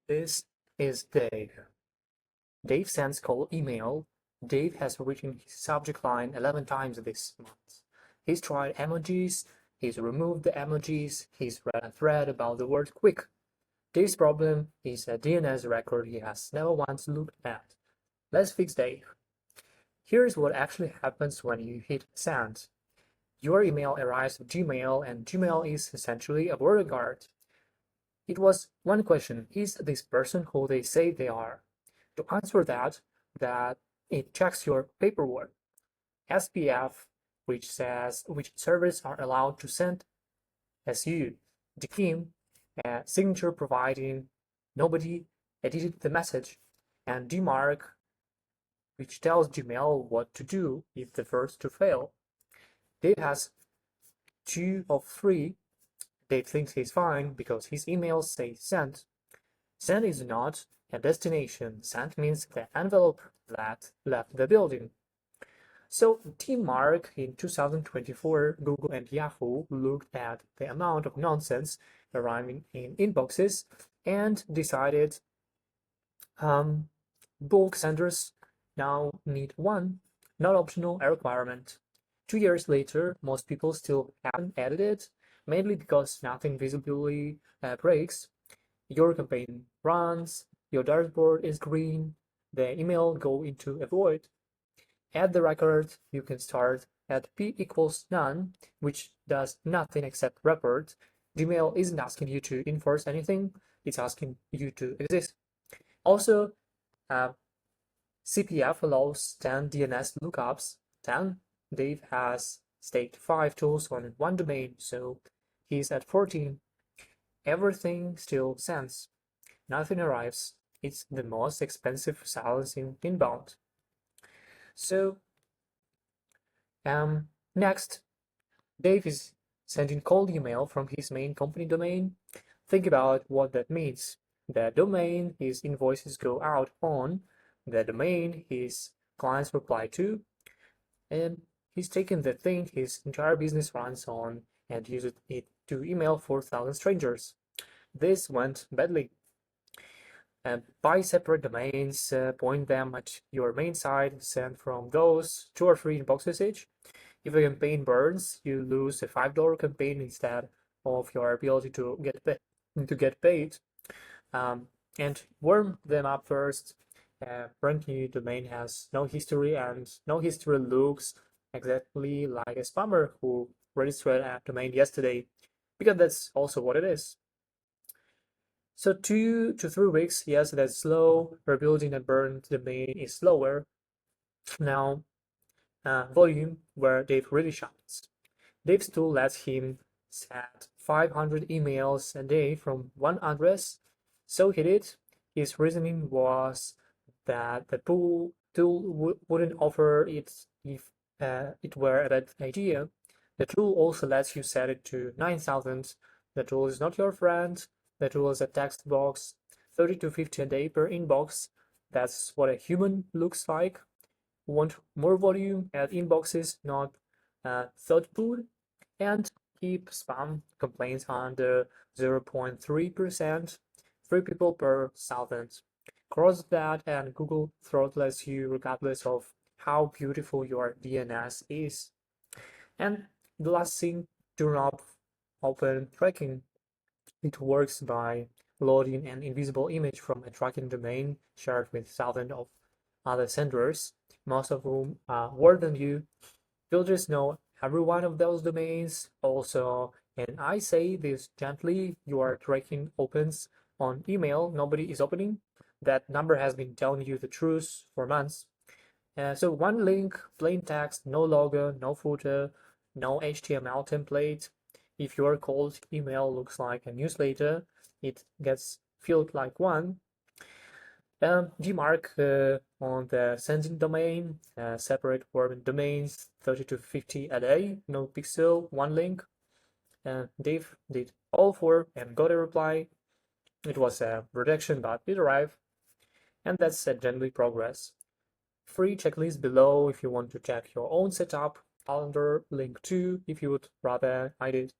This is Dave. Dave sends cold email. Dave has written his subject line 11 times this month. He's tried emojis, he's removed the emojis, he's read a thread about the word quick. Dave's problem is a DNS record he has never once looked at. Let's fix Dave. Here's what actually happens when you hit send. Your email arrives at Gmail, and Gmail is essentially a border guard. It was one question: is this person who they say they are? To answer that it checks your paperwork, SPF, which says which servers are allowed to send SU, DKIM, signature providing nobody edited the message, and DMARC, which tells Gmail what to do if the first to fail. Dave has 2 of 3. Dave thinks he's fine because his emails say sent. Sent is not a destination. Sent means the envelope that left the building. So DMARC in 2024, Google and Yahoo looked at the amount of nonsense arriving in inboxes and decided bulk senders now need one, not optional, a requirement. 2 years later, most people still haven't added it, mainly because nothing visibly breaks. Your campaign runs, your dashboard is green, the email go into a void. Add the record, you can start at p equals none, which does nothing except report. Gmail isn't asking you to enforce anything, it's asking you to exist. Also, CPF allows 10 DNS lookups. 10. Dave has staked 5 tools on one domain, so he's at 14. Everything still sends. Nothing arrives. It's the most expensive silencing inbound. So, next, Dave is sending cold email from his main company domain. Think about what that means. The domain his invoices go out on, the domain his clients reply to, and he's taken the thing his entire business runs on and used it to email 4,000 strangers. This went badly. Buy separate domains, point them at your main site, send from those 2 or 3 inboxes each. If a campaign burns, you lose a $5 campaign instead of your ability to get paid. And warm them up first. Brand new domain has no history, and no history looks exactly like a spammer who registered a domain yesterday, because that's also what it is. So 2 to 3 weeks, yes, that's slow. Rebuilding a burned domain is slower. Now, volume, where Dave really shines. Dave's tool lets him send 500 emails a day from one address. So he did. His reasoning was that the tool wouldn't offer it if it were a bad idea. The tool also lets you set it to 9,000. The tool is not your friend. The tool is a text box, 30 to 50 a day per inbox. That's what a human looks like. Want more volume? Add inboxes, not thought food. And keep spam complaints under 0.3%, 3 people per 1,000. Cross that and Google throttles you regardless of how beautiful your DNS is. And the last thing, turn off open tracking. It works by loading an invisible image from a tracking domain shared with thousands of other senders, most of whom are more than you. Filters know every one of those domains. Also, and I say this gently, your tracking opens on email nobody is opening. That number has been telling you the truth for months. So one link, plain text, no logo, no footer, no HTML template. If your cold email looks like a newsletter, it gets filled like one. DMARC on the sending domain, separate warming domains, 30 to 50 a day, no pixel, one link. Dave did all 4 and got a reply. It was a rejection, but it arrived. And that's generally progress. Free checklist below if you want to check your own setup. Calendar link too if you would rather I did.